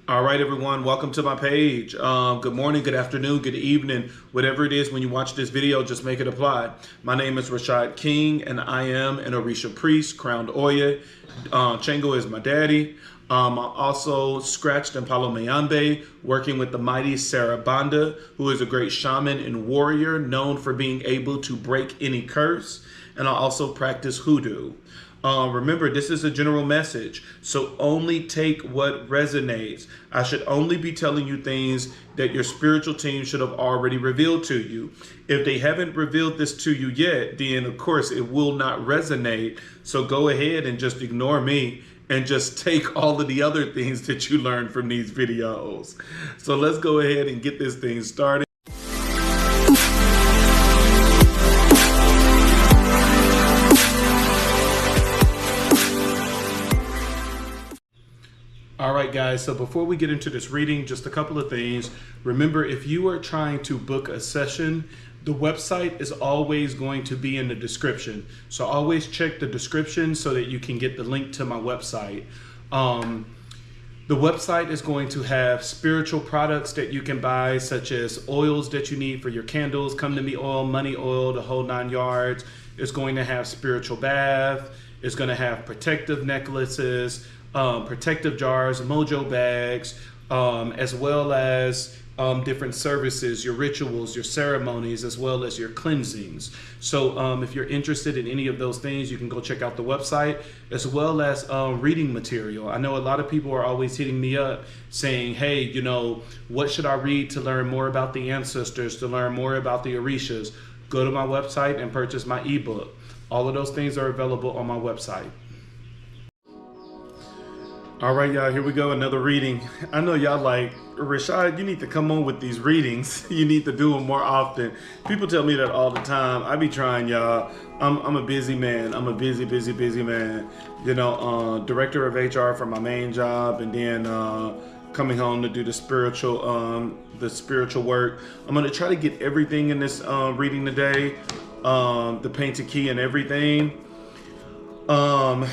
All right, everyone, welcome to my page. Good morning, good afternoon, good evening, whatever it is when you watch this video, just make it apply. My name is Rashad King, and I am an Orisha priest, crowned Oya. Shango is my daddy. I'm also scratched in Palo Mayambe, working with the mighty Sarah Banda, who is a great shaman and warrior known for being able to break any curse. And I also practice hoodoo. Remember, this is a general message, so only take what resonates. I should only be telling you things that your spiritual team should have already revealed to you. If they haven't revealed this to you yet, then of course it will not resonate. So go ahead and just ignore me and just take all of the other things that you learned from these videos. So let's go ahead and get this thing started. All right, guys, so before we get into this reading, just a couple of things. Remember, if you are trying to book a session, the website is always going to be in the description. So always check the description so that you can get the link to my website. The website is going to have spiritual products that you can buy, such as oils that you need for your candles, come to me oil, money oil, the whole 9 yards. It's going to have spiritual bath. It's going to have protective necklaces, protective jars, mojo bags, as well as different services, your rituals, your ceremonies, as well as your cleansings. So if you're interested in any of those things, you can go check out the website, as well as reading material. I know a lot of people are always hitting me up saying, hey, you know, what should I read to learn more about the ancestors, to learn more about the Orishas? Go to my website and purchase my ebook. All of those things are available on my website. All right, y'all, here we go, another reading. I know y'all like, Rashad, you need to come on with these readings. You need to do them more often. People tell me that all the time. I be trying, y'all. I'm a busy man. I'm a busy man. You know, director of HR for my main job, and then coming home to do the spiritual work. I'm gonna try to get everything in this reading today, the painted key and everything. Let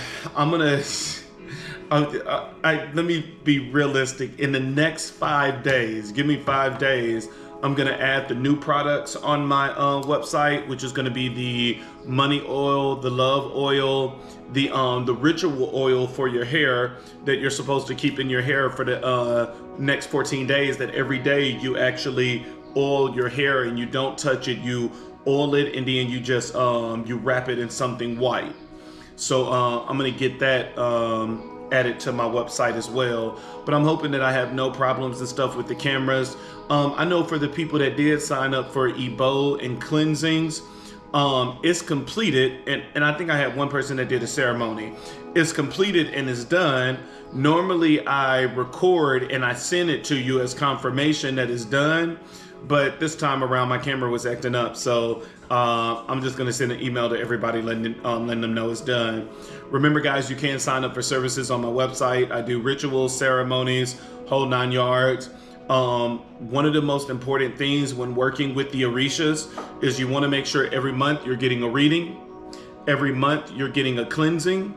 me be realistic. In the next 5 days, give me 5 days, I'm gonna add the new products on my website, which is gonna be the money oil, the love oil, the ritual oil for your hair that you're supposed to keep in your hair for the next 14 days, that every day you actually oil your hair and you don't touch it, you oil it, and then you just you wrap it in something white. So I'm gonna get that added to my website as well, but I'm hoping that I have no problems and stuff with the cameras. I know for the people that did sign up for Ebo and cleansings, it's completed, and I think I had one person that did a ceremony. It's completed and it's done. Normally I record and I send it to you as confirmation that it's done, but this time around my camera was acting up, so I'm just gonna send an email to everybody letting them know it's done. Remember, guys, you can sign up for services on my website. I do rituals, ceremonies, whole 9 yards. One of the most important things when working with the Orishas is you want to make sure every month you're getting a reading, every month you're getting a cleansing,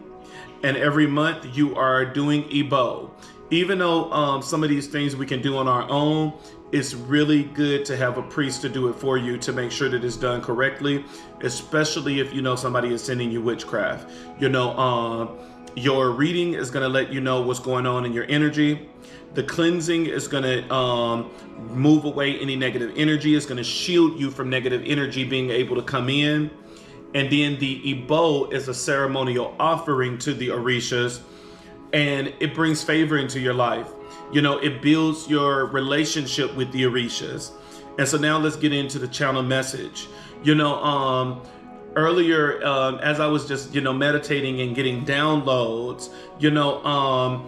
and every month you are doing Ebo. Even though some of these things we can do on our own, it's really good to have a priest to do it for you to make sure that it's done correctly, especially if you know somebody is sending you witchcraft. You know, your reading is going to let you know what's going on in your energy. The cleansing is going to move away any negative energy. It's going to shield you from negative energy being able to come in. And then the Ebo is a ceremonial offering to the Orishas, and it brings favor into your life. You know, it builds your relationship with the Orishas. And so now let's get into the channel message. You know, earlier, as I was just, you know, meditating and getting downloads, you know,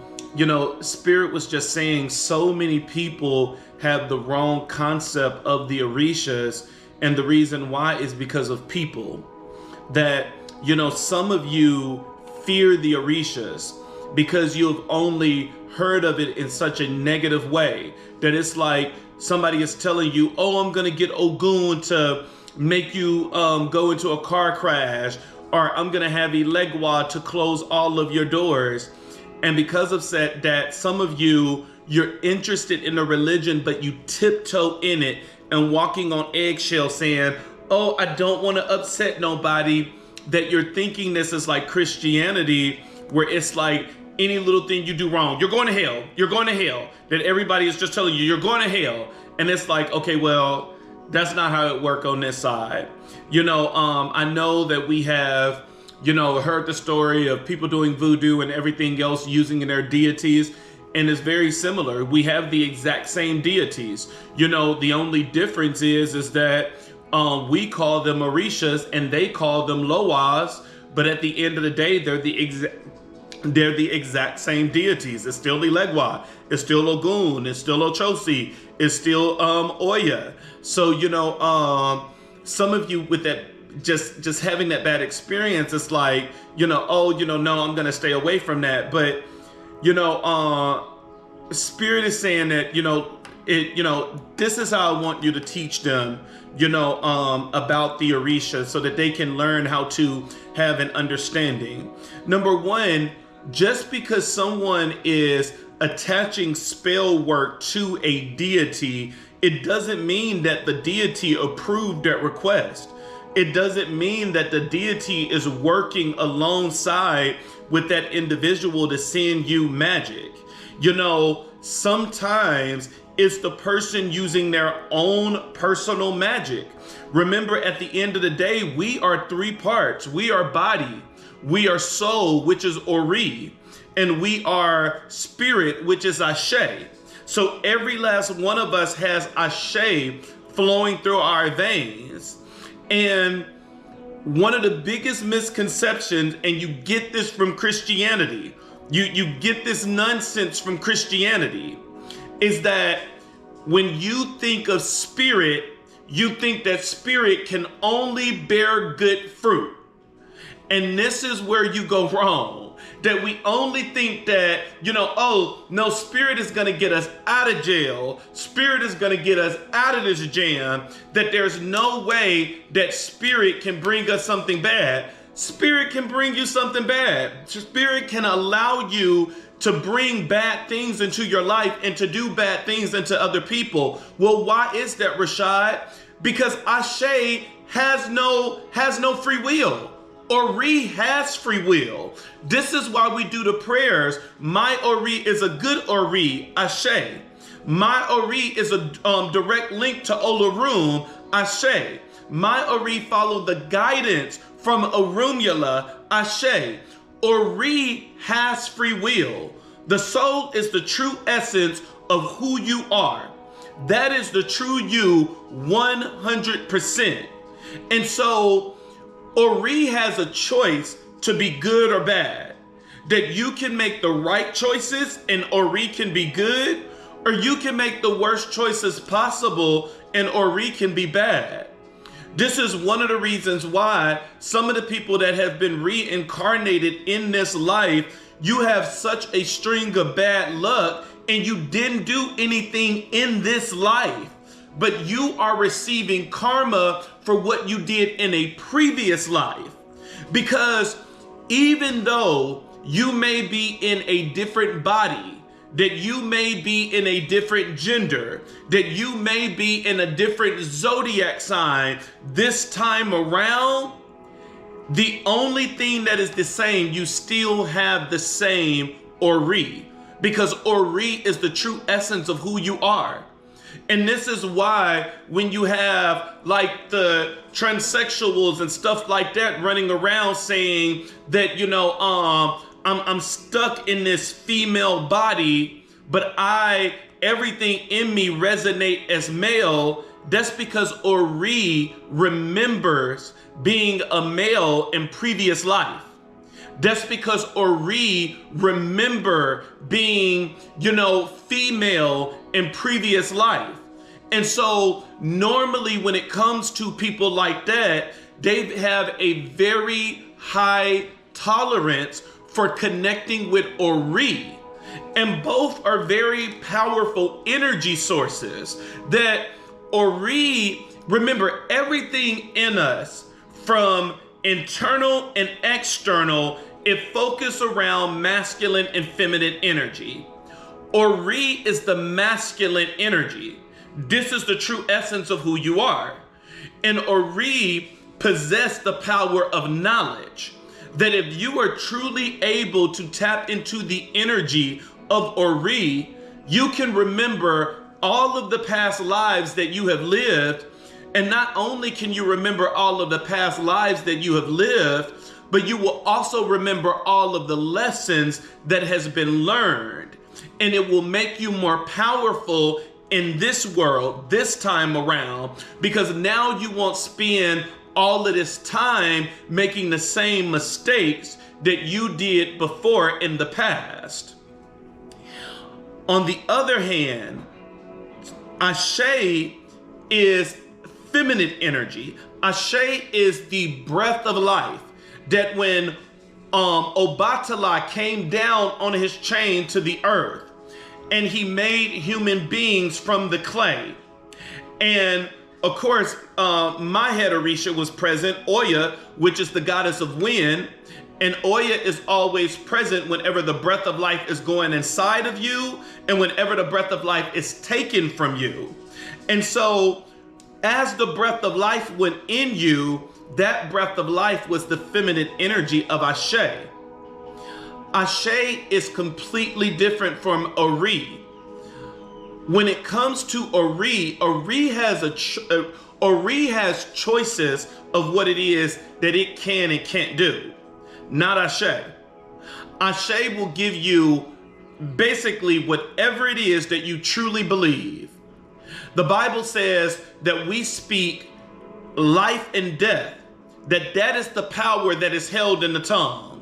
Spirit was just saying so many people have the wrong concept of the Orishas. And the reason why is because of people. That, you know, some of you fear the Orishas because you've only heard of it in such a negative way, that it's like somebody is telling you, oh, I'm gonna get Ogun to make you go into a car crash, or I'm gonna have Elegua to close all of your doors. And because of that, some of you you're interested in a religion, but you tiptoe in it and walking on eggshells saying, oh, I don't want to upset nobody, that you're thinking this is like Christianity, where it's like any little thing you do wrong, you're going to hell, you're going to hell, that everybody is just telling you, you're going to hell. And it's like, okay, well, that's not how it works on this side. I know that we have, heard the story of people doing voodoo and everything else using in their deities. And it's very similar. We have the exact same deities. The only difference is that we call them Orishas and they call them Loas. But at the end of the day, they're the exact same deities. It's still Elegua, it's still Ogun, it's still Ochosi, it's still Oya. So some of you with that just having that bad experience, it's like no, I'm gonna stay away from that. But Spirit is saying that this is how I want you to teach them about the Orisha, so that they can learn how to have an understanding. Number one, just because someone is attaching spell work to a deity, it doesn't mean that the deity approved that request. It doesn't mean that the deity is working alongside with that individual to send you magic. Sometimes it's the person using their own personal magic. Remember, at the end of the day, we are three parts. We are body, we are soul, which is Ori, and we are spirit, which is Ashe. So every last one of us has Ashe flowing through our veins. And one of the biggest misconceptions, and you get this from Christianity, you get this nonsense from Christianity, is that when you think of spirit, you think that spirit can only bear good fruit. And this is where you go wrong. That we only think that, oh, no, spirit is going to get us out of jail. Spirit is going to get us out of this jam. That there's no way that spirit can bring us something bad. Spirit can bring you something bad. Spirit can allow you to bring bad things into your life and to do bad things into other people. Well, why is that, Rashad? Because Ashe has no free will. Ori has free will. This is why we do the prayers. My Ori is a good Ori, Ashe. My Ori is a direct link to Olarum, Ashe. My Ori follow the guidance from Orumula, Ashe. Ori has free will. The soul is the true essence of who you are. That is the true you 100%. And so Ori has a choice to be good or bad. That you can make the right choices and Ori can be good, or you can make the worst choices possible and Ori can be bad. This is one of the reasons why some of the people that have been reincarnated in this life, you have such a string of bad luck and you didn't do anything in this life, but you are receiving karma for what you did in a previous life. Because even though you may be in a different body, that you may be in a different gender, that you may be in a different zodiac sign this time around, the only thing that is the same, you still have the same Ori, because Ori is the true essence of who you are. And this is why when you have like the transsexuals and stuff like that running around saying that, I'm stuck in this female body, but everything in me resonate as male, that's because Ori remembers being a male in previous life. That's because Ori remember being, female in previous life. And so normally when it comes to people like that, they have a very high tolerance for connecting with Ori. And both are very powerful energy sources. That Ori, remember, everything in us, from internal and external, it focuses around masculine and feminine energy. Ori is the masculine energy. This is the true essence of who you are. And Ori possess the power of knowledge. That if you are truly able to tap into the energy of Ori, you can remember all of the past lives that you have lived. And not only can you remember all of the past lives that you have lived, but you will also remember all of the lessons that has been learned. And it will make you more powerful in this world, this time around, because now you won't spend all of this time making the same mistakes that you did before in the past. On the other hand, Ashe is feminine energy. Ashe is the breath of life. That when Obatala came down on his chain to the earth, and he made human beings from the clay. And of course, my head Orisha was present, Oya, which is the goddess of wind. And Oya is always present whenever the breath of life is going inside of you and whenever the breath of life is taken from you. And so as the breath of life went in you, that breath of life was the feminine energy of Ashe. Ashe is completely different from Ori. When it comes to Ori, Ori has choices of what it is that it can and can't do. Not Ashe. Ashe will give you basically whatever it is that you truly believe. The Bible says that we speak life and death, that is the power that is held in the tongue.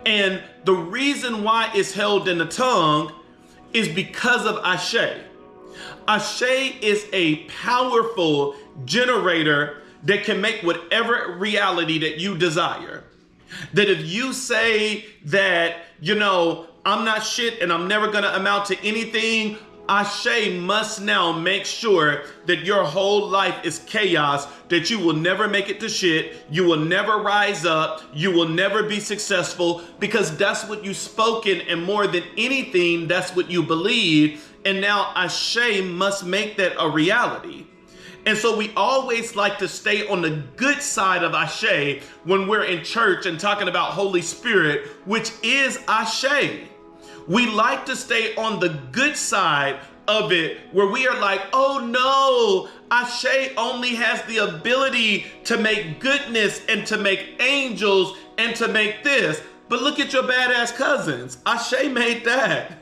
And the reason why it's held in the tongue is because of Ashe. Ashe is a powerful generator that can make whatever reality that you desire. That if you say that, I'm not shit and I'm never going to amount to anything, Ashe must now make sure that your whole life is chaos, that you will never make it to shit, you will never rise up, you will never be successful, because that's what you've spoken, and more than anything, that's what you believe. And now Ashe must make that a reality. And so we always like to stay on the good side of Ashe when we're in church and talking about Holy Spirit, which is Ashe. We like to stay on the good side of it where we are like, oh no, Ashe only has the ability to make goodness and to make angels and to make this. But look at your badass cousins. Ashe made that.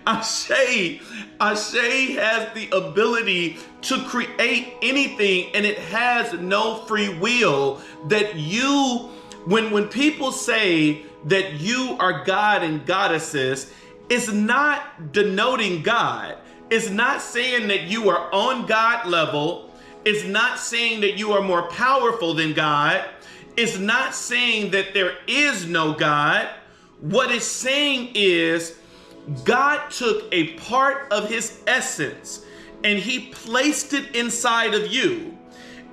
Ashe has the ability to create anything, and it has no free will. That you, when people say that you are God and goddesses, it's not denoting God. It's not saying that you are on God level. It's not saying that you are more powerful than God. It's not saying that there is no God. What it's saying is God took a part of his essence and he placed it inside of you.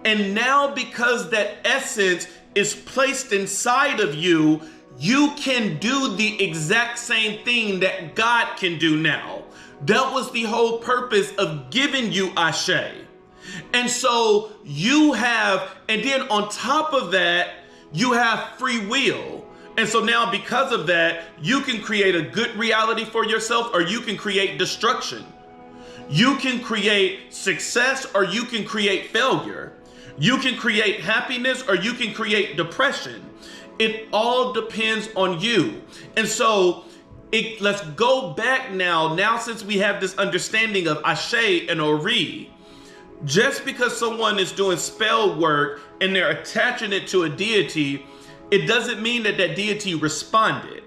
And now because that essence is placed inside of you, you can do the exact same thing that God can do now. That was the whole purpose of giving you Ashe. And so you have, and then on top of that, you have free will. And so now because of that, you can create a good reality for yourself, or you can create destruction. You can create success, or you can create failure. You can create happiness, or you can create depression. It all depends on you. And so let's go back now since we have this understanding of Ashe and Ori. Just because someone is doing spell work and they're attaching it to a deity, it doesn't mean that that deity responded.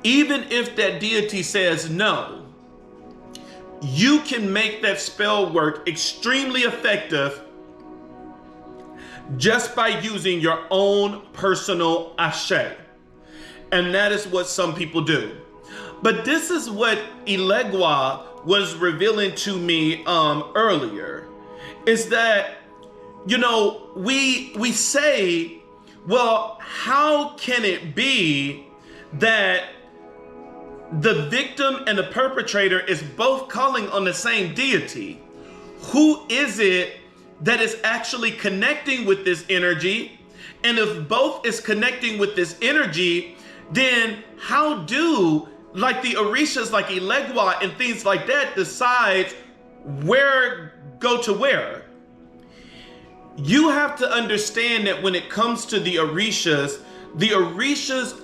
Even if that deity says no, you can make that spell work extremely effective just by using your own personal Ashe. And that is what some people do. But this is what Elegua was revealing to me earlier, is that, we say, well, how can it be that the victim and the perpetrator is both calling on the same deity. Who is it that is actually connecting with this energy? And if both is connecting with this energy, then how do, like the Orishas, like Elegua and things like that, decide where go to where? You have to understand that when it comes to the Orishas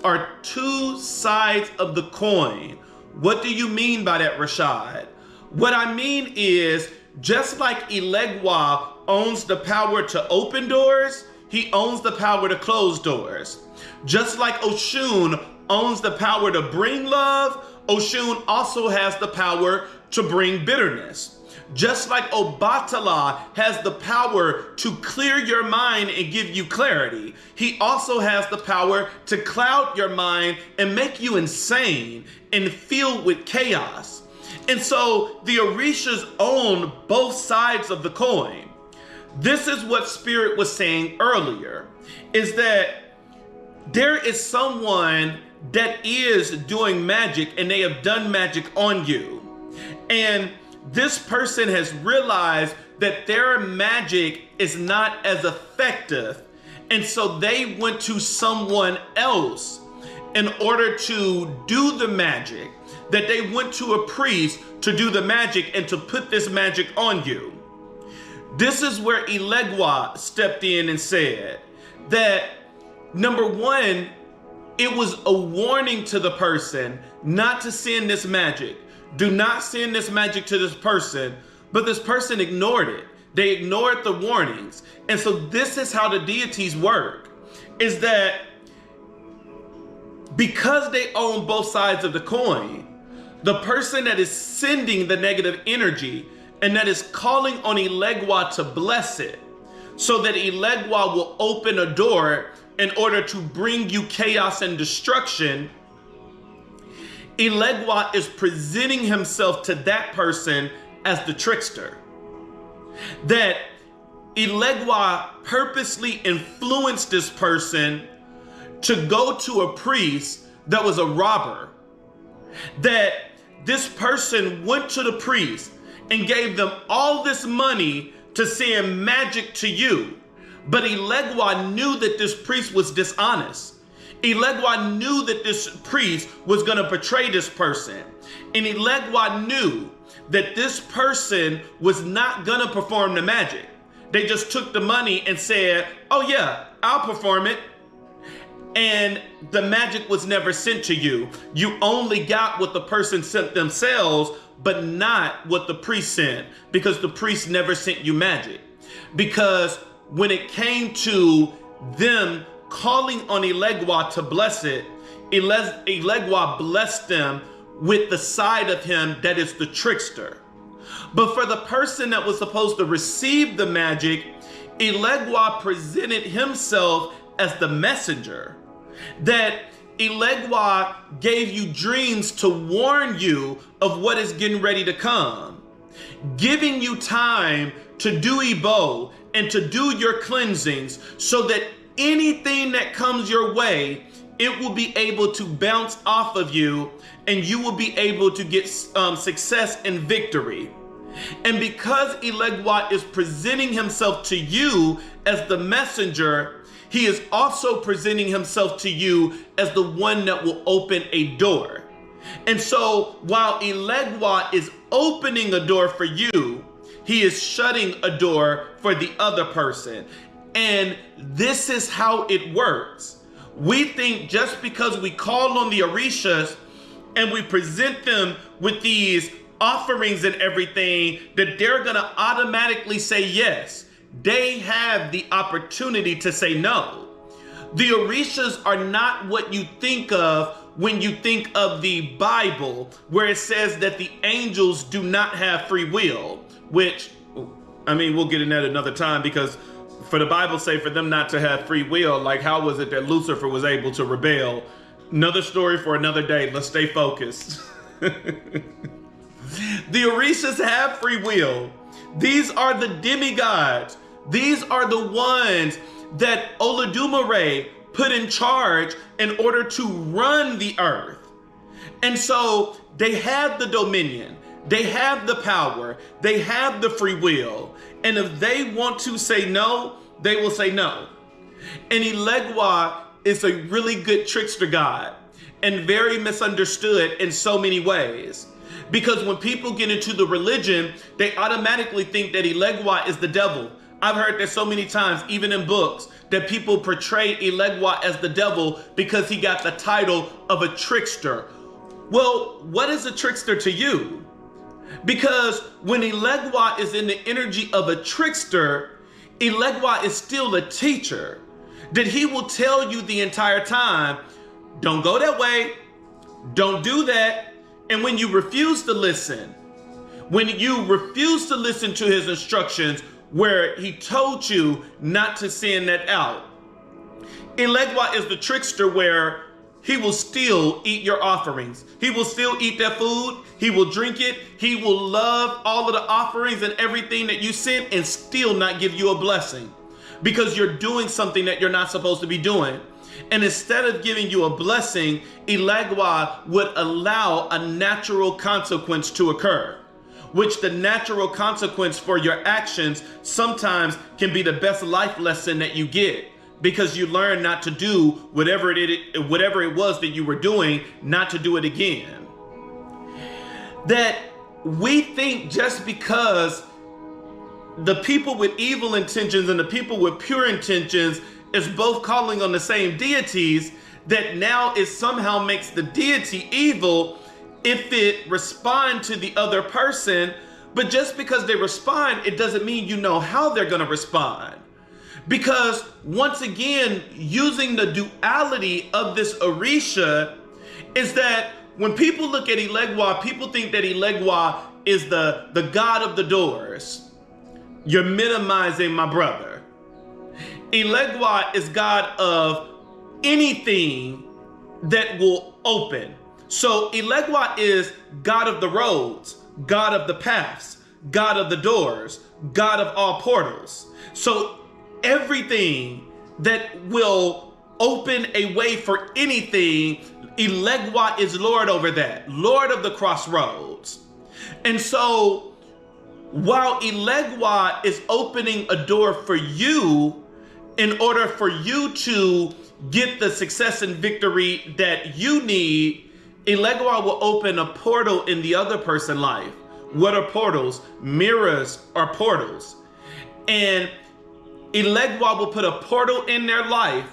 are two sides of the coin. What do you mean by that, Rashad? What I mean is, just like Elegua owns the power to open doors, he owns the power to close doors. Just like Oshun owns the power to bring love, Oshun also has the power to bring bitterness. Just like Obatala has the power to clear your mind and give you clarity, he also has the power to cloud your mind and make you insane and filled with chaos. And so the Orishas own both sides of the coin. This is what Spirit was saying earlier, is that there is someone that is doing magic and they have done magic on you. And this person has realized that their magic is not as effective. And so they went to someone else in order to do the magic, that they went to a priest to do the magic and to put this magic on you. This is where Elegua stepped in and said that, number one, it was a warning to the person not to send this magic. Do not send this magic to this person. But this person ignored it. They ignored the warnings. And so this is how the deities work, is that because they own both sides of the coin, the person that is sending the negative energy and that is calling on Elegua to bless it, so that Elegua will open a door in order to bring you chaos and destruction, Elegua is presenting himself to that person as the trickster. That Elegua purposely influenced this person to go to a priest that was a robber. That this person went to the priest and gave them all this money to send magic to you. But Elegua knew that this priest was dishonest. Elegua knew that this priest was going to betray this person. And Elegua knew that this person was not going to perform the magic. They just took the money and said, oh yeah, I'll perform it. And the magic was never sent to you. You only got what the person sent themselves, but not what the priest sent, because the priest never sent you magic. Because when it came to them calling on Elegua to bless it, Elegua blessed them with the side of him that is the trickster. But for the person that was supposed to receive the magic, Elegua presented himself as the messenger. That Elegua gave you dreams to warn you of what is getting ready to come, giving you time to do Ebo and to do your cleansings, so that anything that comes your way, it will be able to bounce off of you and you will be able to get success and victory. And because Elegua is presenting himself to you as the messenger, he is also presenting himself to you as the one that will open a door. And so while Elegua is opening a door for you, he is shutting a door for the other person. And this is how it works. We think just because we call on the Orishas and we present them with these offerings and everything, that they're gonna automatically say yes. They have the opportunity to say no. The Orishas are not what you think of when you think of the Bible, where it says that the angels do not have free will, which, I mean, we'll get in that another time, because for the Bible say for them not to have free will, like how was it that Lucifer was able to rebel? Another story for another day. Let's stay focused. The Orishas have free will. These are the demigods. These are the ones that Olodumare put in charge in order to run the earth. And so they have the dominion, they have the power, they have the free will. And if they want to say no, they will say no. And Elegua is a really good trickster god and very misunderstood in so many ways. Because when people get into the religion, they automatically think that Elegua is the devil. I've heard that so many times, even in books, that people portray Elegua as the devil because he got the title of a trickster. Well, what is a trickster to you? Because when Elegua is in the energy of a trickster, Elegua is still a teacher. That he will tell you the entire time, don't go that way, don't do that. And when you refuse to listen, when you refuse to listen to his instructions where he told you not to send that out, Elegua is the trickster where he will still eat your offerings. He will still eat that food. He will drink it. He will love all of the offerings and everything that you sent and still not give you a blessing because you're doing something that you're not supposed to be doing. And instead of giving you a blessing, Elegua would allow a natural consequence to occur, which the natural consequence for your actions sometimes can be the best life lesson that you get, because you learn not to do whatever it was that you were doing, not to do it again. That we think just because the people with evil intentions and the people with pure intentions is both calling on the same deities, that now it somehow makes the deity evil if it responds to the other person. But just because they respond, it doesn't mean you know how they're going to respond. Because once again, using the duality of this Orisha is that when people look at Elegua, people think that Elegua is the god of the doors. You're minimizing my brother. Elegua is god of anything that will open. So Elegua is god of the roads, god of the paths, god of the doors, god of all portals. So everything that will open a way for anything, Elegua is Lord over that, Lord of the crossroads. And so while Elegua is opening a door for you in order for you to get the success and victory that you need, Elegua will open a portal in the other person's life. What are portals? Mirrors are portals. And Elegua will put a portal in their life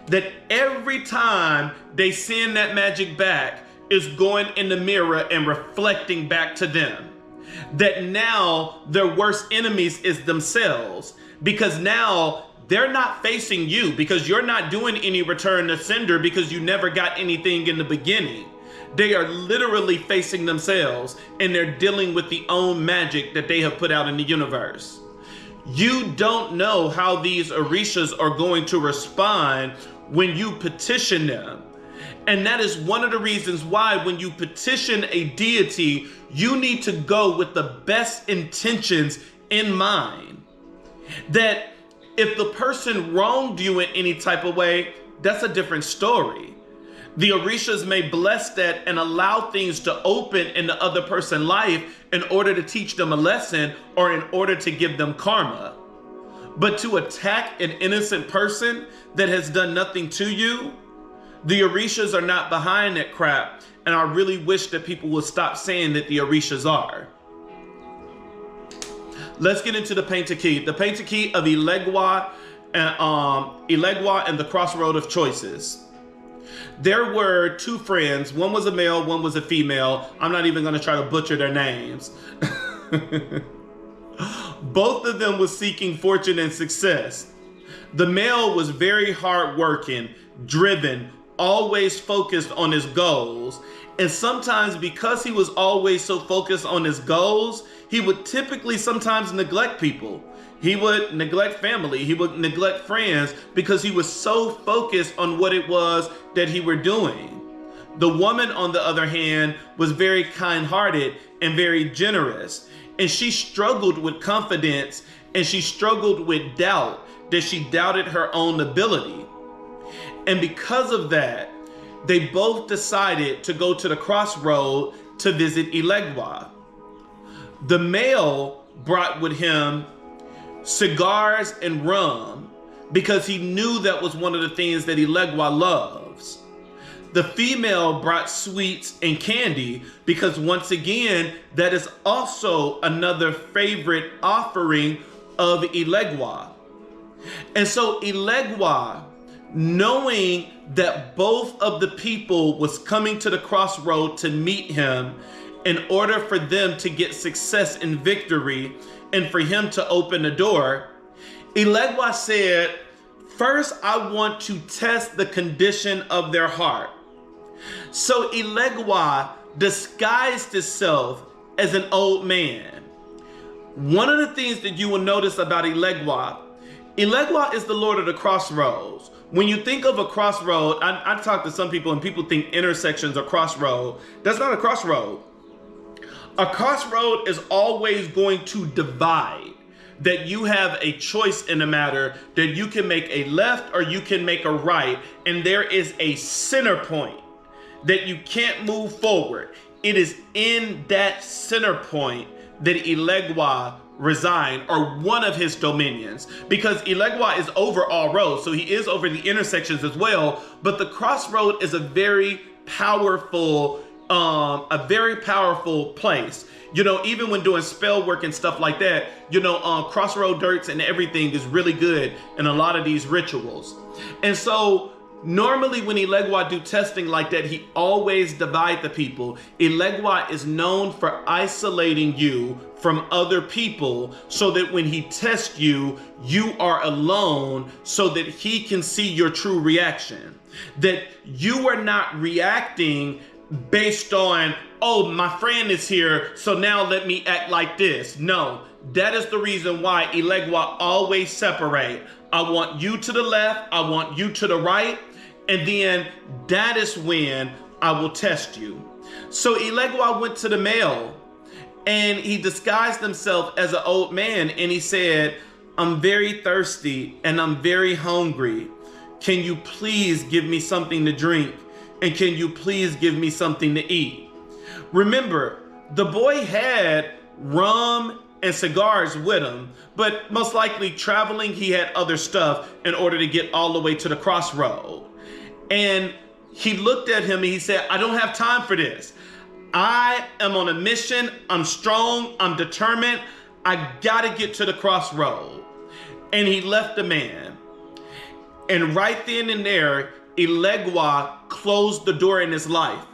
that every time they send that magic back is going in the mirror and reflecting back to them. That now their worst enemies is themselves, because now they're not facing you because you're not doing any return to sender because you never got anything in the beginning. They are literally facing themselves and they're dealing with the own magic that they have put out in the universe. You don't know how these Orishas are going to respond when you petition them. And that is one of the reasons why when you petition a deity, you need to go with the best intentions in mind. That if the person wronged you in any type of way, that's a different story. The Orishas may bless that and allow things to open in the other person's life in order to teach them a lesson or in order to give them karma. But to attack an innocent person that has done nothing to you, the Orishas are not behind that crap. And I really wish that people would stop saying that the Orishas are. Let's get into the Painted-Key. The Painted-Key of Elegua and the Crossroad of Choices. There were two friends. One was a male, one was a female. I'm not even going to try to butcher their names. Both of them was seeking fortune and success. The male was very hardworking, driven, always focused on his goals. And sometimes because he was always so focused on his goals, he would typically sometimes neglect people. He would neglect family. He would neglect friends because he was so focused on what it was that he were doing. The woman, on the other hand, was very kind-hearted and very generous. And she struggled with confidence and she struggled with doubt, that she doubted her own ability. And because of that, they both decided to go to the crossroad to visit Elegua. The male brought with him cigars and rum because he knew that was one of the things that Elegua loves. The female brought sweets and candy because, once again, that is also another favorite offering of Elegua. And so Elegua, knowing that both of the people was coming to the crossroad to meet him in order for them to get success and victory and for him to open the door, Elegua said, first, I want to test the condition of their heart. So Elegua disguised himself as an old man. One of the things that you will notice about Elegua is the Lord of the crossroads. When you think of a crossroad, I talk to some people and people think intersections are crossroad. That's not a crossroad. A crossroad is always going to divide, that you have a choice in the matter, that you can make a left or you can make a right, and there is a center point that you can't move forward. It is in that center point that Elegua reside, or one of his dominions, because Elegua is over all roads, so he is over the intersections as well. But the crossroad is a very powerful place. You know, even when doing spell work and stuff like that, you know, crossroad dirts and everything is really good in a lot of these rituals. And so normally when Elegua do testing like that, he always divide the people. Elegua is known for isolating you from other people so that when he tests you, you are alone so that he can see your true reaction. That you are not reacting based on, oh, my friend is here, so now let me act like this. No, that is the reason why Elegua always separate. I want you to the left, I want you to the right, and then that is when I will test you. So Elegua went to the male and he disguised himself as an old man and he said, I'm very thirsty and I'm very hungry. Can you please give me something to drink? And can you please give me something to eat? Remember, the boy had rum and cigars with him, but most likely traveling, he had other stuff in order to get all the way to the crossroad. And he looked at him and he said, I don't have time for this. I am on a mission. I'm strong. I'm determined. I gotta get to the crossroad. And he left the man. And right then and there, Elegua closed the door in his life.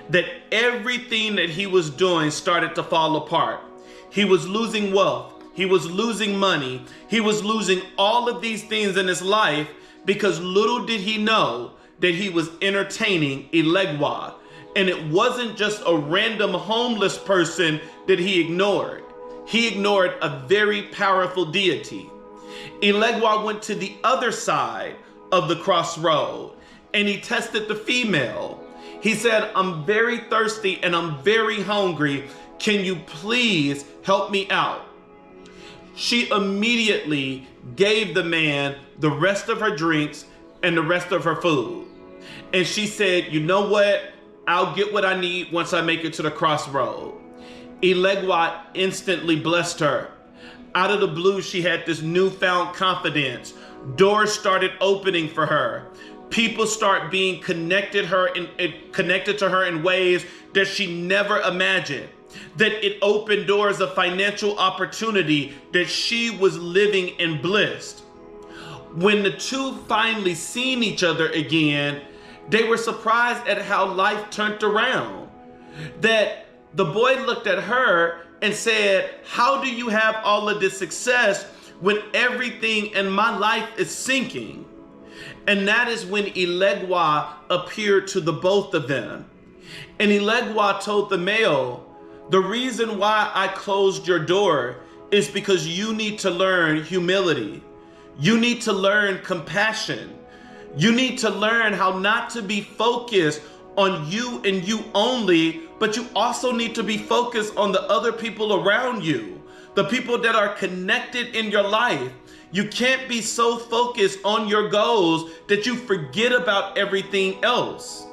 That everything that he was doing started to fall apart. He was losing wealth. He was losing money. He was losing all of these things in his life because little did he know that he was entertaining Elegua. And it wasn't just a random homeless person that he ignored. He ignored a very powerful deity. Elegua went to the other side of the crossroad and he tested the female. He said, I'm very thirsty and I'm very hungry. Can you please help me out? She immediately gave the man the rest of her drinks and the rest of her food. And she said, you know what? I'll get what I need once I make it to the crossroad. Elegua instantly blessed her. Out of the blue, she had this newfound confidence. Doors started opening for her. People start being connected to her in ways that she never imagined. That it opened doors of financial opportunity, that she was living in bliss. When the two finally seen each other again, they were surprised at how life turned around. That the boy looked at her and said, how do you have all of this success when everything in my life is sinking? And that is when Elegua appeared to the both of them. And Elegua told the male, the reason why I closed your door is because you need to learn humility. You need to learn compassion. You need to learn how not to be focused on you and you only, but you also need to be focused on the other people around you, the people that are connected in your life. You can't be so focused on your goals that you forget about everything else.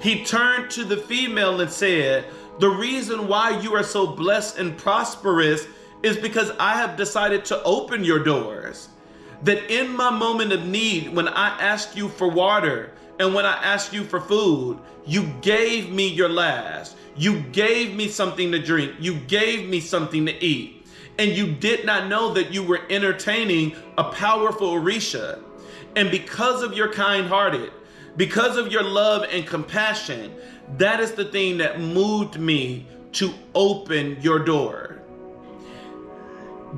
He turned to the female and said, the reason why you are so blessed and prosperous is because I have decided to open your doors. That in my moment of need, when I asked you for water and when I asked you for food, you gave me your last. You gave me something to drink. You gave me something to eat. And you did not know that you were entertaining a powerful Orisha. And because of your kind-hearted, because of your love and compassion, that is the thing that moved me to open your door.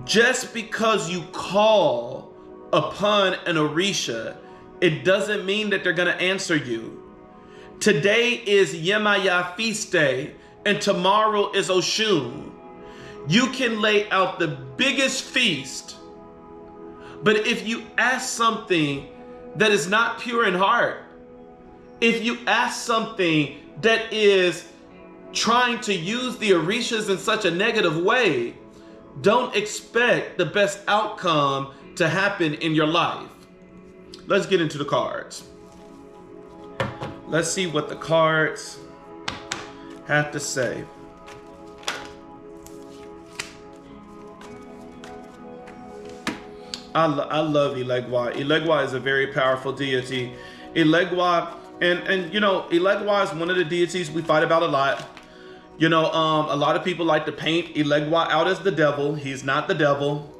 Just because you call upon an Orisha, it doesn't mean that they're going to answer you. Today is Yemaya feast day, and tomorrow is Oshun. You can lay out the biggest feast, but if you ask something that is not pure in heart, if you ask something that is trying to use the Orishas in such a negative way, don't expect the best outcome to happen in your life. Let's get into the cards. Let's see what the cards have to say. I love Elegua. Elegua is a very powerful deity. Elegua, and you know, Elegua is one of the deities we fight about a lot. You know, a lot of people like to paint Elegua out as the devil. He's not the devil.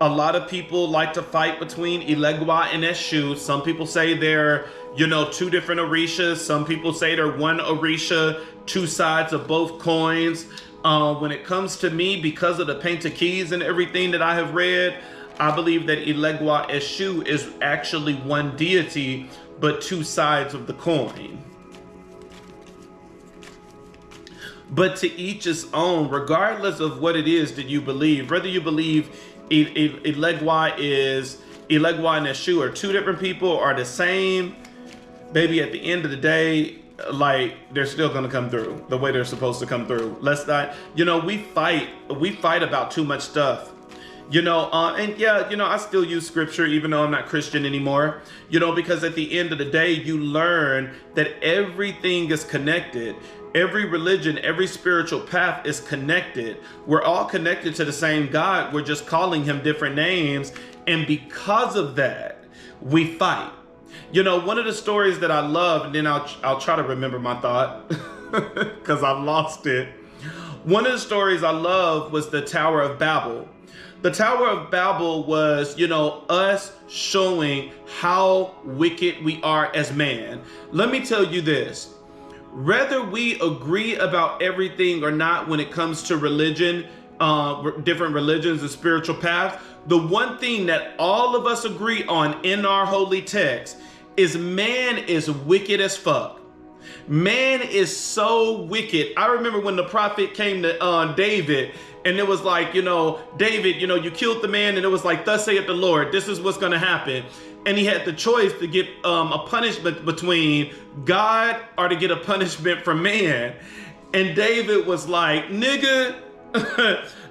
A lot of people like to fight between Elegua and Oshun. Some people say they're, you know, two different Orishas. Some people say they're one Orisha, two sides of both coins. When it comes to me, because of the painted keys and everything that I have read, I believe that Elegua Oshun is actually one deity, but two sides of the coin. But to each his own, regardless of what it is that you believe, whether you believe Elegua and Oshun are two different people or the same, baby, at the end of the day, like, they're still gonna come through the way they're supposed to come through. Let's not, you know, we fight about too much stuff. You know, and yeah, you know, I still use scripture even though I'm not Christian anymore, you know, because at the end of the day, you learn that everything is connected. Every religion, every spiritual path is connected. We're all connected to the same God. We're just calling him different names. And because of that, we fight. You know, one of the stories that I love, and then I'll try to remember my thought because I lost it. One of the stories I love was the Tower of Babel. The Tower of Babel was, you know, us showing how wicked we are as man. Let me tell you this. Whether we agree about everything or not when it comes to religion, different religions and spiritual paths, the one thing that all of us agree on in our holy text is man is wicked as fuck. Man is so wicked. I remember when the prophet came to David, and it was like, you know, David, you know, you killed the man, and it was like, thus saith the Lord, this is what's going to happen. And he had the choice to get a punishment between God or to get a punishment from man. And David was like, nigga,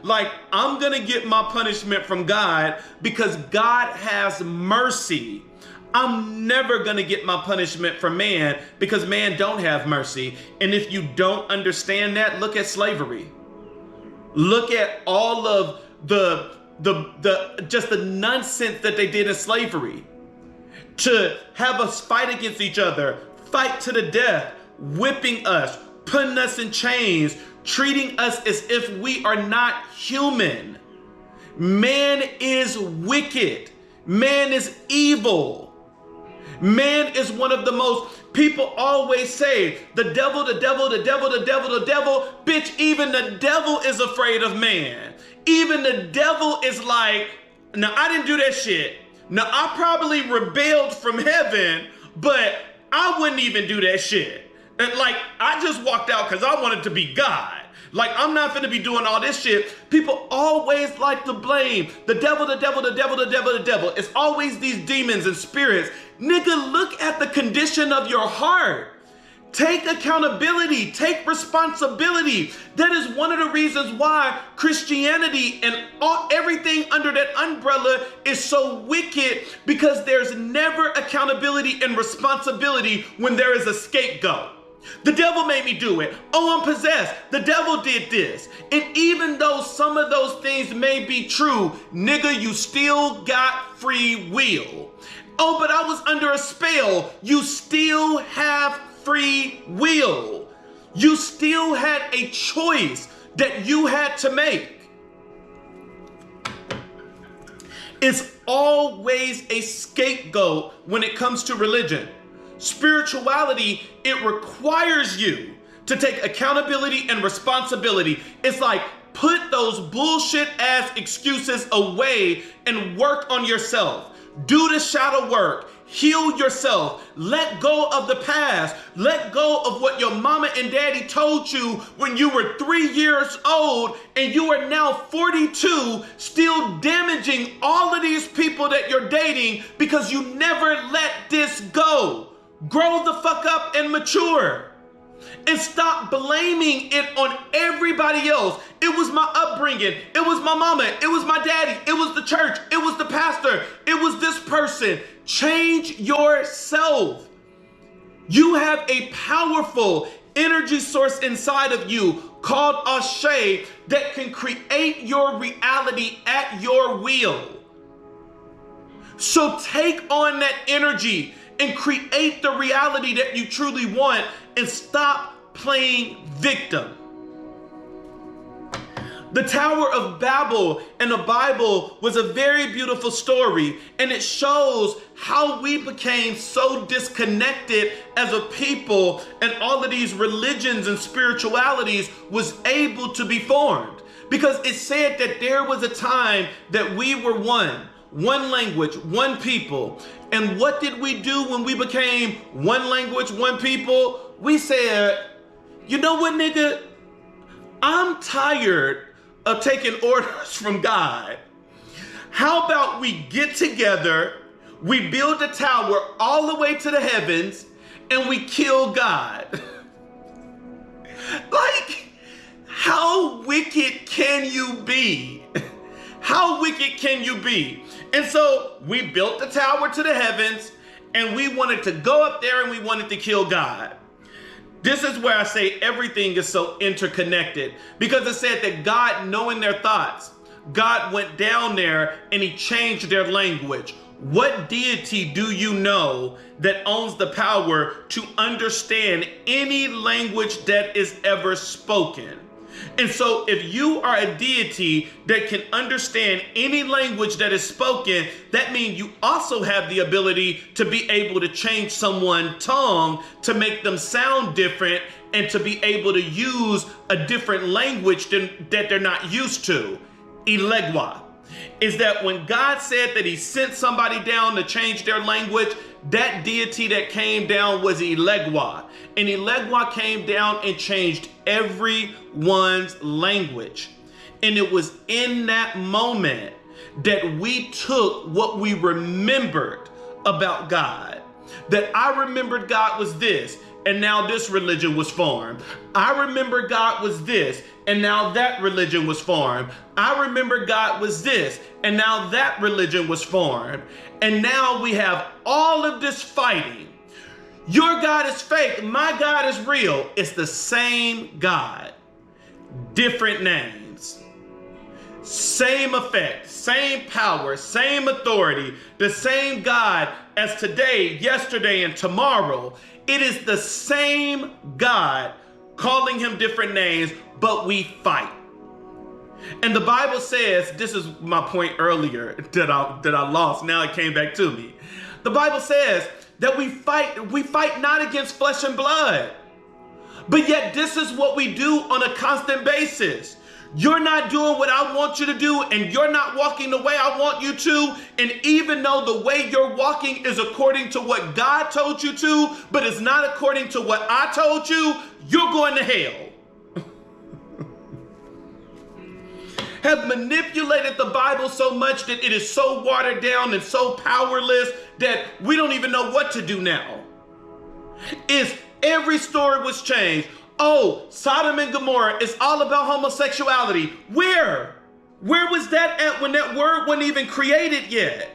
like, I'm going to get my punishment from God because God has mercy. I'm never going to get my punishment from man because man don't have mercy. And if you don't understand that, look at slavery. Look at all of just the nonsense that they did in slavery. To have us fight against each other, fight to the death, whipping us, putting us in chains, treating us as if we are not human. Man is wicked. Man is evil. Man is one of the most, people always say, the devil, the devil, the devil, the devil, the devil. Bitch, even the devil is afraid of man. Even the devil is like, now I didn't do that shit. Now, I probably rebelled from heaven, but I wouldn't even do that shit. And like, I just walked out because I wanted to be God. Like, I'm not going to be doing all this shit. People always like to blame the devil, the devil, the devil, the devil, the devil. It's always these demons and spirits. Nigga, look at the condition of your heart. Take accountability, take responsibility. That is one of the reasons why Christianity and everything under that umbrella is so wicked, because there's never accountability and responsibility when there is a scapegoat. The devil made me do it. Oh, I'm possessed. The devil did this. And even though some of those things may be true, nigga, you still got free will. Oh, but I was under a spell. You still have free will. You still had a choice that you had to make. It's always a scapegoat when it comes to religion. Spirituality, it requires you to take accountability and responsibility. It's like, put those bullshit ass excuses away and work on yourself. Do the shadow work. Heal yourself. Let go of the past. Let go of what your mama and daddy told you when you were 3 years old and you are now 42, still damaging all of these people that you're dating because you never let this go. Grow the fuck up and mature. And stop blaming it on everybody else. It was my upbringing. It was my mama. It was my daddy. It was the church. It was the pastor. It was this person. Change yourself. You have a powerful energy source inside of you called Ashe that can create your reality at your will. So take on that energy and create the reality that you truly want and stop playing victim. The Tower of Babel in the Bible was a very beautiful story, and it shows how we became so disconnected as a people, and all of these religions and spiritualities was able to be formed. Because it said that there was a time that we were one language, one people. And what did we do when we became one language, one people? We said, you know what, nigga? I'm tired of taking orders from God. How about we get together, we build a tower all the way to the heavens, and we kill God? Like, how wicked can you be? How wicked can you be? And so we built the tower to the heavens, and we wanted to go up there and we wanted to kill God. This is where I say everything is so interconnected, because it said that God, knowing their thoughts, God went down there and he changed their language. What deity do you know that owns the power to understand any language that is ever spoken? And so if you are a deity that can understand any language that is spoken, that means you also have the ability to be able to change someone's tongue to make them sound different and to be able to use a different language that they're not used to. Elegua is that when God said that he sent somebody down to change their language, that deity that came down was Elegua. And Elegua came down and changed everyone's language. And it was in that moment that we took what we remembered about God. That I remembered God was this, and now this religion was formed. I remember God was this, and now that religion was formed. I remember God was this, and now that religion was formed. And now we have all of this fighting. Your God is fake, my God is real. It's the same God, different names, same effect, same power, same authority, the same God as today, yesterday, and tomorrow. It is the same God, calling him different names, but we fight. And the Bible says, this is my point earlier that I lost, now it came back to me. The Bible says that we fight not against flesh and blood, but yet this is what we do on a constant basis. You're not doing what I want you to do, and you're not walking the way I want you to. And even though the way you're walking is according to what God told you to, but it's not according to what I told you, you're going to hell. Have manipulated the Bible so much that it is so watered down and so powerless that we don't even know what to do now. Every story was changed. Oh, Sodom and Gomorrah is all about homosexuality. Where? Where was that at when that word wasn't even created yet?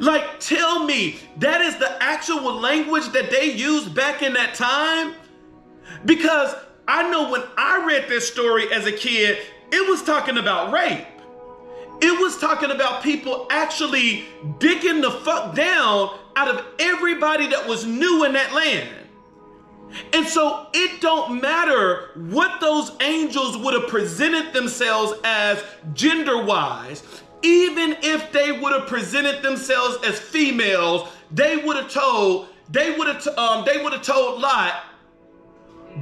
Like, tell me, that is the actual language that they used back in that time? Because I know when I read this story as a kid, it was talking about rape. It was talking about people actually digging the fuck down out of everybody that was new in that land. And so it don't matter what those angels would have presented themselves as gender-wise. Even if they would have presented themselves as females, they would have told Lot,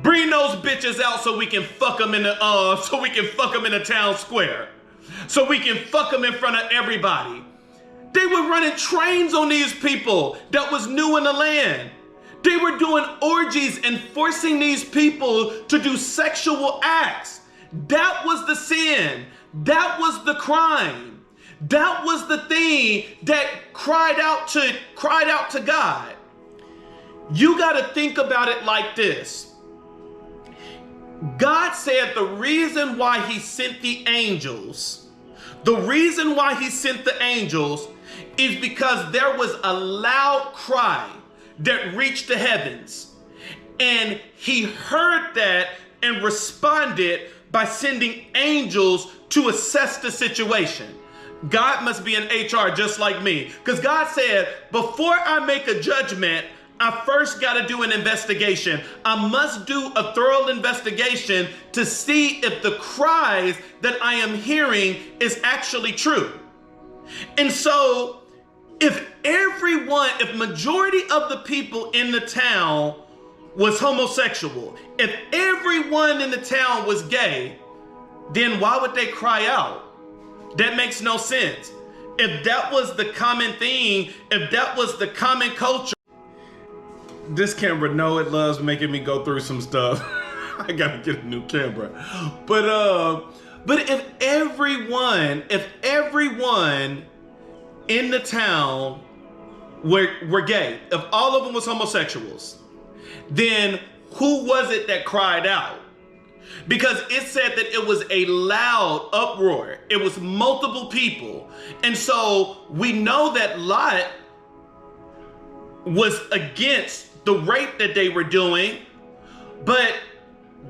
bring those bitches out so we can fuck them in the town square. So we can fuck them in front of everybody. They were running trains on these people that was new in the land. They were doing orgies and forcing these people to do sexual acts. That was the sin. That was the crime. That was the thing that cried out to God. You got to think about it like this. God said the reason why he sent the angels, is because there was a loud cry that reached the heavens. And he heard that and responded by sending angels to assess the situation. God must be in HR just like me. Because God said, before I make a judgment, I first got to do an investigation. I must do a thorough investigation to see if the cries that I am hearing is actually true. And so if majority of the people in the town was homosexual, if everyone in the town was gay, then why would they cry out? That makes no sense. If that was the common thing, if that was the common culture. This camera, no, it loves making me go through some stuff. I gotta get a new camera. But if everyone in the town were gay, if all of them was homosexuals, then who was it that cried out? Because it said that it was a loud uproar. It was multiple people. And so we know that Lot was against the rape that they were doing, but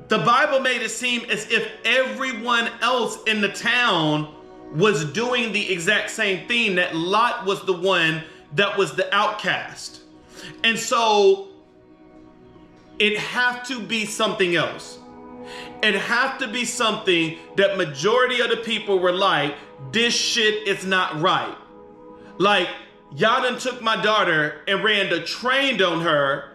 the Bible made it seem as if everyone else in the town was doing the exact same thing, that Lot was the one that was the outcast. And so it have to be something else. It have to be something that majority of the people were like, this shit is not right. Like, y'all done took my daughter and ran the train on her.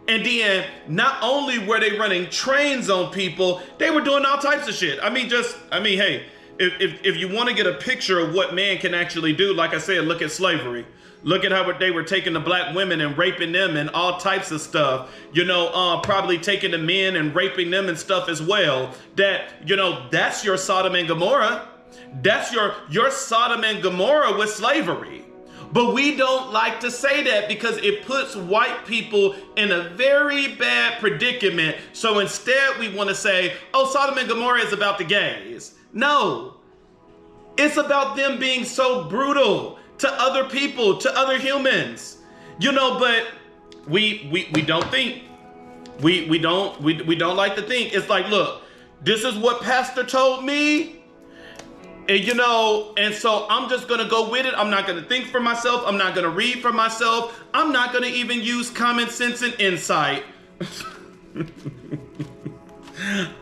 And then not only were they running trains on people, they were doing all types of shit. Hey, if you want to get a picture of what man can actually do, like I said, look at slavery. Look at how they were taking the black women and raping them and all types of stuff. Probably taking the men and raping them and stuff as well. That's your Sodom and Gomorrah. That's your Sodom and Gomorrah with slavery. But we don't like to say that because it puts white people in a very bad predicament. So instead we want to say, oh, Sodom and Gomorrah is about the gays. No, it's about them being so brutal to other people, to other humans. But we don't think. We don't like to think. It's like, look, this is what pastor told me. And so I'm just going to go with it. I'm not going to think for myself. I'm not going to read for myself. I'm not going to even use common sense and insight.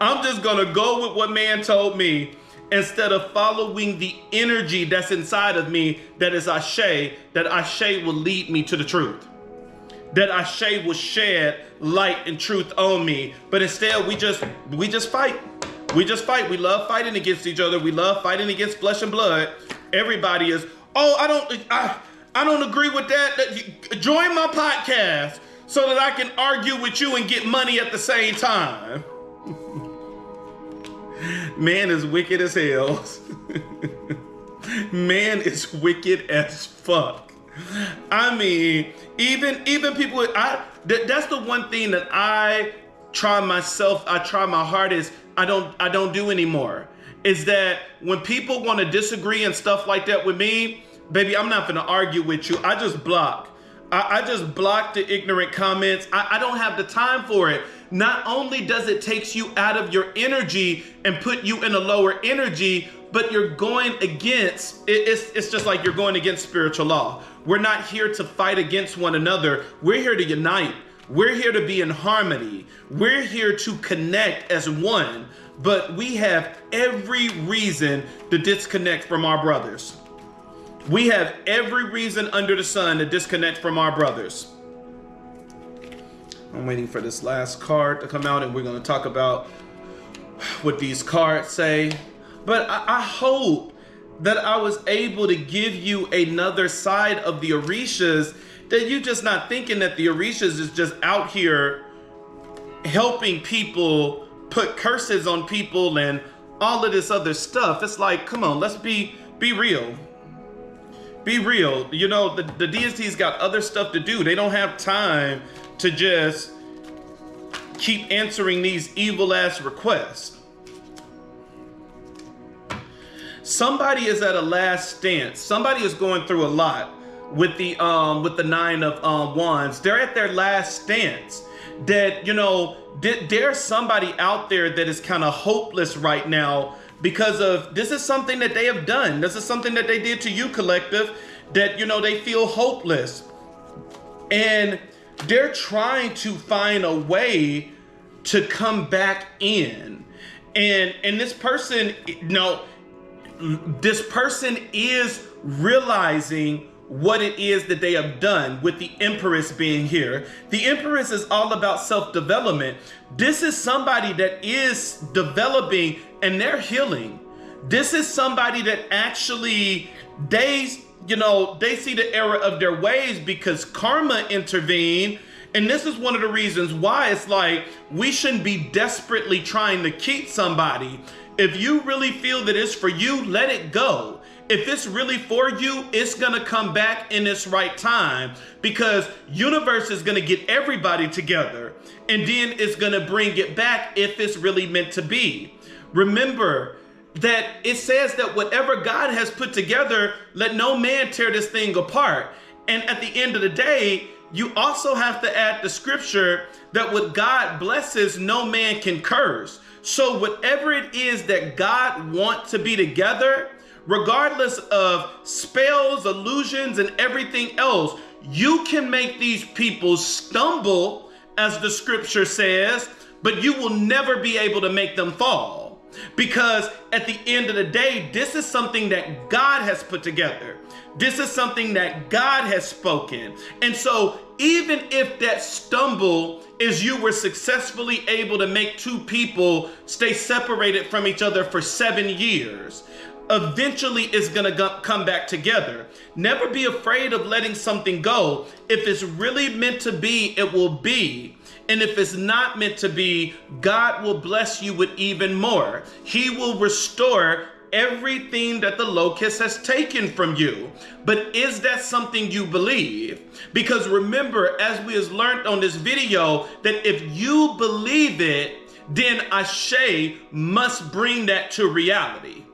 I'm just going to go with what man told me instead of following the energy that's inside of me that is Ashe, that Ashe will lead me to the truth. That Ashe will shed light and truth on me. But instead, we just fight. We just fight. We love fighting against each other. We love fighting against flesh and blood. Everybody is, I don't agree with that. Join my podcast so that I can argue with you and get money at the same time. Man is wicked as hell. Man is wicked as fuck. I mean, even people, that's the one thing that I try my hardest, I don't do anymore, is that when people want to disagree and stuff like that with me, baby, I'm not going to argue with you. I just block. I just block the ignorant comments. I don't have the time for it. Not only does it take you out of your energy and put you in a lower energy, but you're going against, it's just like you're going against spiritual law. We're not here to fight against one another. We're here to unite. We're here to be in harmony. We're here to connect as one, but we have every reason to disconnect from our brothers. We have every reason under the sun to disconnect from our brothers. I'm waiting for this last card to come out, and we're going to talk about what these cards say. But I hope that I was able to give you another side of the Orishas, that you're just not thinking that the Orishas is just out here helping people put curses on people and all of this other stuff. It's like, come on, let's be real. Be real. You know, the deities got other stuff to do. They don't have time to just keep answering these evil ass requests. Somebody is at a last stance. Somebody is going through a lot with the Nine of Wands. They're at their last stance. That, you know, there's somebody out there that is kind of hopeless right now because of, this is something that they have done. This is something that they did to you, collective, that, you know, they feel hopeless. And they're trying to find a way to come back in. And this person, no, this person is realizing what it is that they have done, with the Empress being here. The Empress is all about self-development. This is somebody that is developing and they're healing. This is somebody that actually, they see the error of their ways because karma intervened. And this is one of the reasons why it's like, we shouldn't be desperately trying to keep somebody. If you really feel that it's for you, let it go. If it's really for you, it's gonna come back in its right time, because universe is gonna get everybody together and then it's gonna bring it back if it's really meant to be. Remember that it says that whatever God has put together, let no man tear this thing apart. And at the end of the day, you also have to add the scripture that what God blesses, no man can curse. So whatever it is that God wants to be together, regardless of spells, illusions, and everything else, you can make these people stumble, as the scripture says, but you will never be able to make them fall. Because at the end of the day, this is something that God has put together. This is something that God has spoken. And so even if that stumble is you were successfully able to make two people stay separated from each other for 7 years, eventually it's gonna come back together. Never be afraid of letting something go. If it's really meant to be, it will be. And if it's not meant to be, God will bless you with even more. He will restore everything that the locust has taken from you. But is that something you believe? Because remember, as we have learned on this video, that if you believe it, then Ashe must bring that to reality.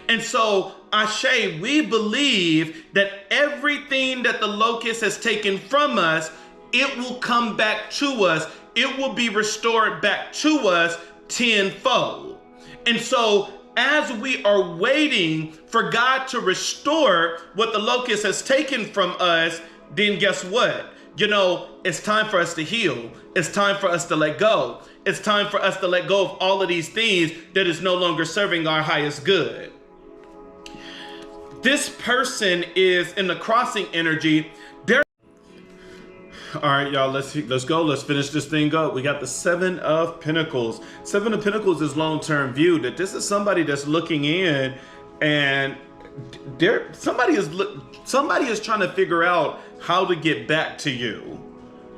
And so, Ashe, we believe that everything that the locust has taken from us, it will come back to us. It will be restored back to us tenfold. And so, as we are waiting for God to restore what the locust has taken from us, then guess what? You know, it's time for us to heal. It's time for us to let go. It's time for us to let go of all of these things that is no longer serving our highest good. This person is in the crossing energy. All right, y'all, let's go. Let's finish this thing up. We got the Seven of Pentacles. Seven of Pentacles is long-term view, that this is somebody that's looking in, and somebody is trying to figure out how to get back to you.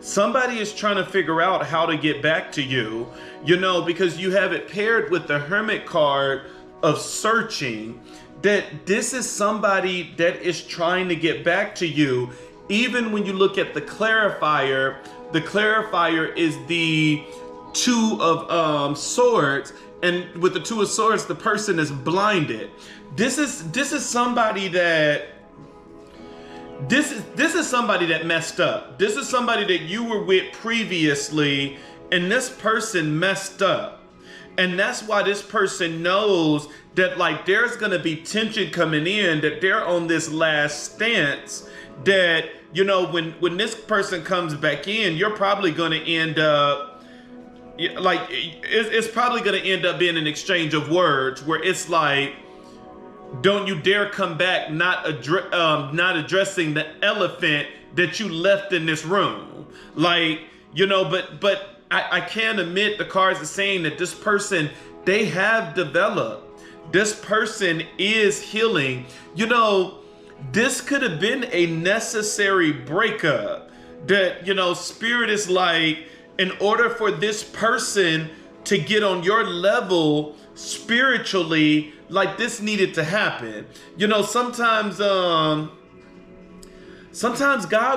Somebody is trying to figure out how to get back to you, you know, because you have it paired with the Hermit card of searching, that this is somebody that is trying to get back to you. Even when you look at the clarifier is the Two of Swords, and with the Two of Swords, the person is blinded. This is somebody that This is somebody that messed up. This is somebody that you were with previously, and this person messed up. And that's why this person knows that like there's gonna be tension coming in, that they're on this last stance, that you know when this person comes back in, you're probably gonna end up like it's probably gonna end up being an exchange of words where it's like, don't you dare come back not addressing the elephant that you left in this room. Like, you know, but I can't admit the cards are saying that this person, they have developed. This person is healing. You know, this could have been a necessary breakup. That, you know, Spirit is like, in order for this person to get on your level spiritually, like this needed to happen. You know, sometimes God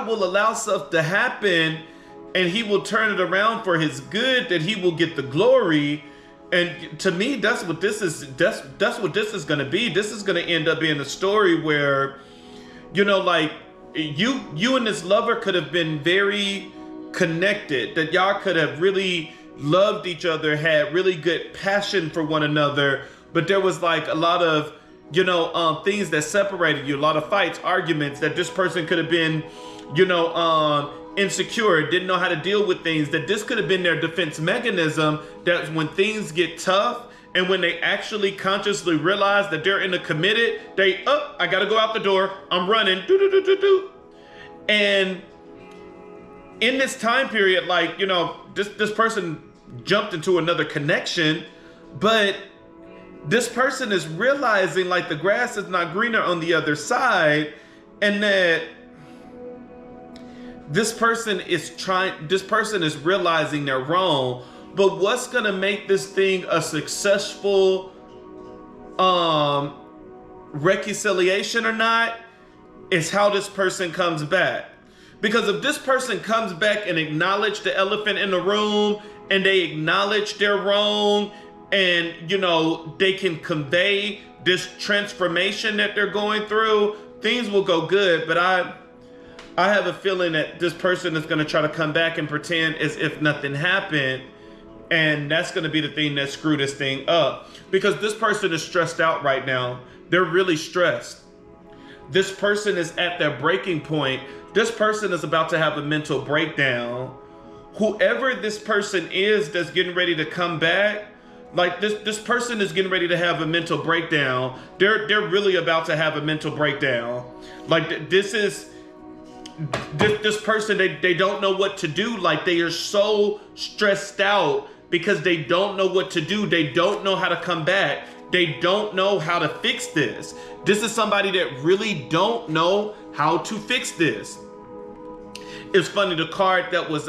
will allow stuff to happen and he will turn it around for his good, that he will get the glory. And to me, that's what this is. That's what this is going to be. This is going to end up being a story where, you know, like you and this lover could have been very connected, that y'all could have really loved each other, had really good passion for one another, but there was like a lot of, you know, things that separated you, a lot of fights, arguments, that this person could have been, you know, insecure, didn't know how to deal with things, that this could have been their defense mechanism, that when things get tough and when they actually consciously realize that they're in a committed, they, I gotta go out the door, I'm running, And in this time period, like, you know, this person jumped into another connection, but this person is realizing like the grass is not greener on the other side, and that this person is realizing they're wrong. But what's gonna make this thing a successful reconciliation or not is how this person comes back. Because if this person comes back and acknowledge the elephant in the room, and they acknowledge they're wrong, and you know they can convey this transformation that they're going through, things will go good. But I have a feeling that this person is going to try to come back and pretend as if nothing happened, and that's going to be the thing that screw this thing up. Because this person is stressed out right now. They're really stressed. This person is at their breaking point. This person is about to have a mental breakdown. Whoever this person is that's getting ready to come back, like this person is getting ready to have a mental breakdown. They're really about to have a mental breakdown. Like this person, they don't know what to do. Like they are so stressed out because they don't know what to do. They don't know how to come back. They don't know how to fix this. This is somebody that really don't know how to fix this. It's funny, the card that was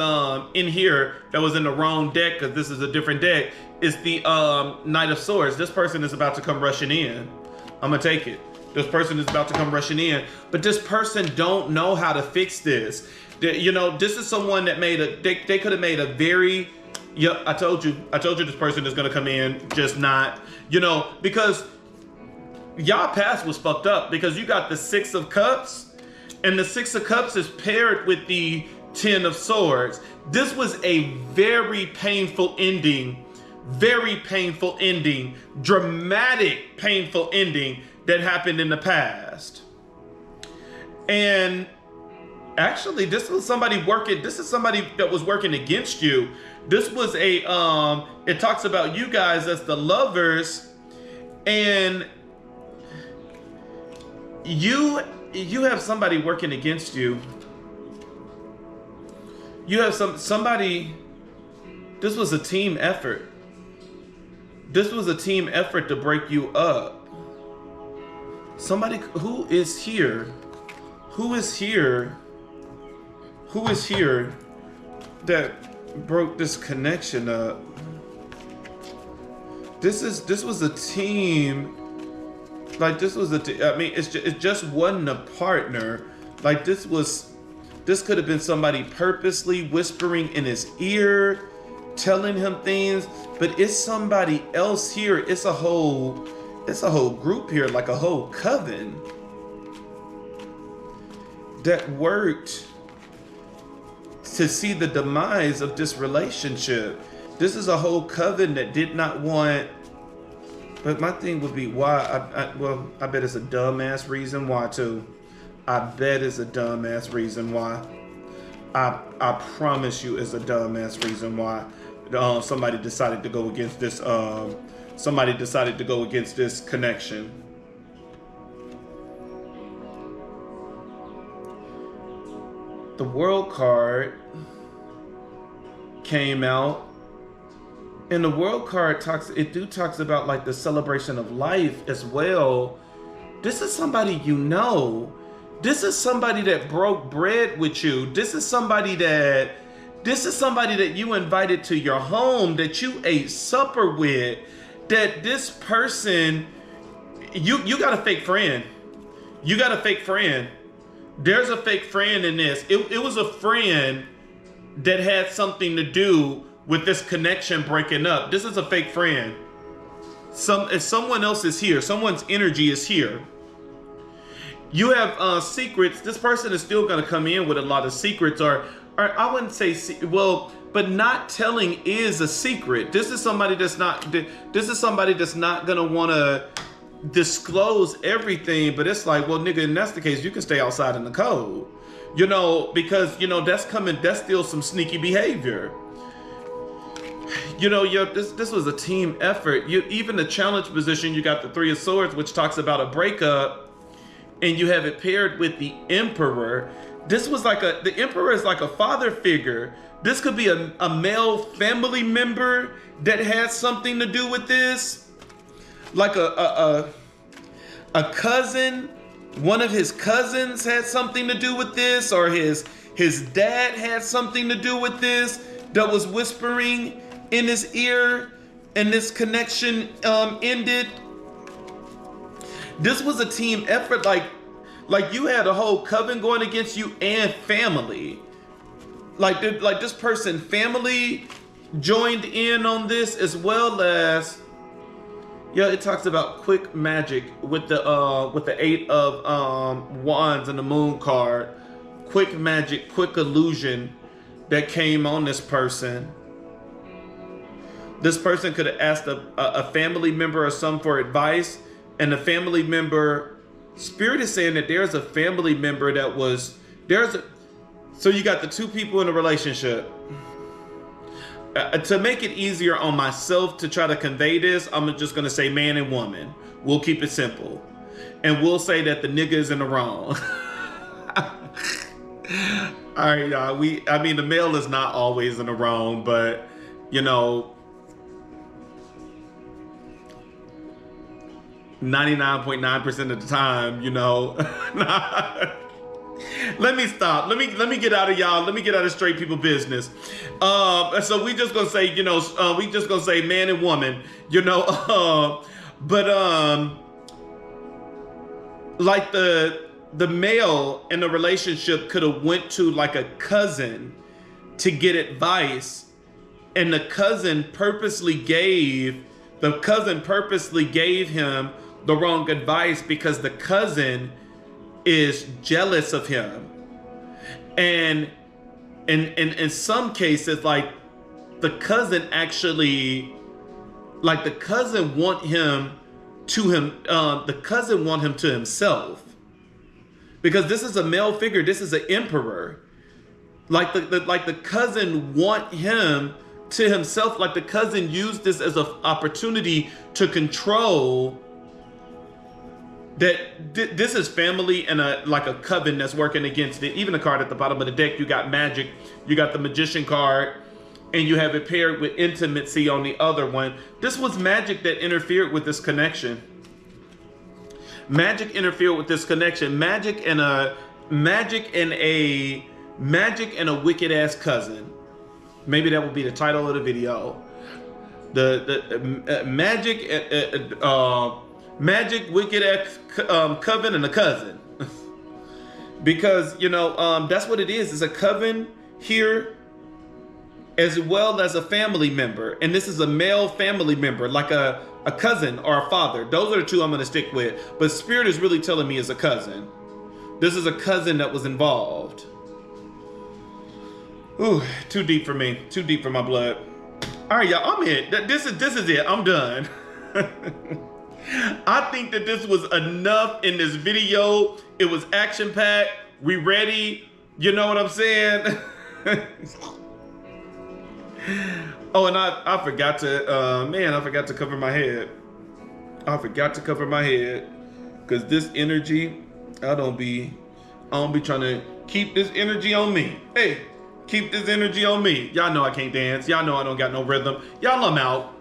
in here, that was in the wrong deck, because this is a different deck, is the Knight of Swords. This person is about to come rushing in. I'm gonna take it. This person is about to come rushing in, but this person don't know how to fix this. You know, this is someone that made they could have made a very, yeah, I told you this person is gonna come in, just not, you know, because y'all past was fucked up, because you got the Six of Cups, and the Six of Cups is paired with the Ten of Swords. This was a very painful ending, dramatic, painful ending that happened in the past. And actually, this is somebody that was working against you. This was a, it talks about you guys as the lovers, and you have somebody working against you. You have somebody, this was a team effort. This was a team effort to break you up. Somebody who is here that broke this connection up. This was a team. Like this was I mean, it just wasn't a partner. Like this could have been somebody purposely whispering in his ear, telling him things, but it's somebody else here. It's a whole group here, like a whole coven. that worked to see the demise of this relationship. This is a whole coven that did not want. But my thing would be why. I bet it's a dumbass reason why too. I bet it's a dumbass reason why. I promise you, it's a dumbass reason why. Somebody decided to go against this. Somebody decided to go against this connection. The World card came out, and the World card talks about like the celebration of life as well. This is somebody you know. This is somebody that broke bread with you. This is somebody that you invited to your home, that you ate supper with, that this person, you got a fake friend. You got a fake friend. There's a fake friend in this. It was a friend that had something to do with this connection breaking up. This is a fake friend. If someone else is here, someone's energy is here. You have secrets. This person is still going to come in with a lot of secrets, or I wouldn't say, but not telling is a secret. This is somebody that's not going to want to disclose everything, but it's like, well, nigga, and that's the case, you can stay outside in the cold, because that's still some sneaky behavior. This was a team effort. Even the challenge position, you got the Three of Swords, which talks about a breakup, and you have it paired with the Emperor. This was like the Emperor is like a father figure. This could be a male family member that has something to do with this. Like a cousin, one of his cousins had something to do with this, or his dad had something to do with this, that was whispering in his ear, and this connection ended. This was a team effort, like you had a whole coven going against you and family. Like this person, family joined in on this, as well as, yeah, it talks about quick magic with the Eight of Wands and the Moon card. Quick magic, quick illusion that came on this person. This person could have asked a family member or some for advice, and the family member, Spirit is saying that there's a family member so you got the two people in a relationship. To make it easier on myself to try to convey this, I'm just gonna say man and woman. We'll keep it simple. And we'll say that the nigga is in the wrong. All right, y'all. The male is not always in the wrong, but 99.9% of the time, Let me stop. Let me get out of y'all. Let me get out of straight people business. So we just gonna say, we just gonna say man and woman, like the male in the relationship could have went to like a cousin to get advice, and the cousin purposely gave him the wrong advice because the cousin is jealous of him. And in some cases, like the cousin want him to himself, because this is a male figure. This is an emperor. Like the cousin want him to himself. Like the cousin used this as an opportunity to control. That this is family and a coven that's working against it. Even the card at the bottom of the deck, you got magic, you got the magician card, and you have it paired with intimacy on the other one. This was magic that interfered with this connection. Magic interfered with this connection. Magic and a wicked ass cousin. Maybe that would be the title of the video. Magic, wicked ass coven, and a cousin. Because that's what it is. It's a coven here, as well as a family member, and this is a male family member, like a cousin or a father. Those are the two I'm going to stick with, but Spirit is really telling me it's a cousin. This is a cousin that was involved. Ooh, too deep for me. Too deep for my blood. All right, y'all, I'm in. This is it. I'm done. I think that this was enough in this video. It was action-packed. We ready. You know what I'm saying? Oh, and I forgot to, man, I forgot to cover my head. I forgot to cover my head. Because this energy, I don't be trying to keep this energy on me. Hey, keep this energy on me. Y'all know I can't dance. Y'all know I don't got no rhythm. Y'all, I'm out.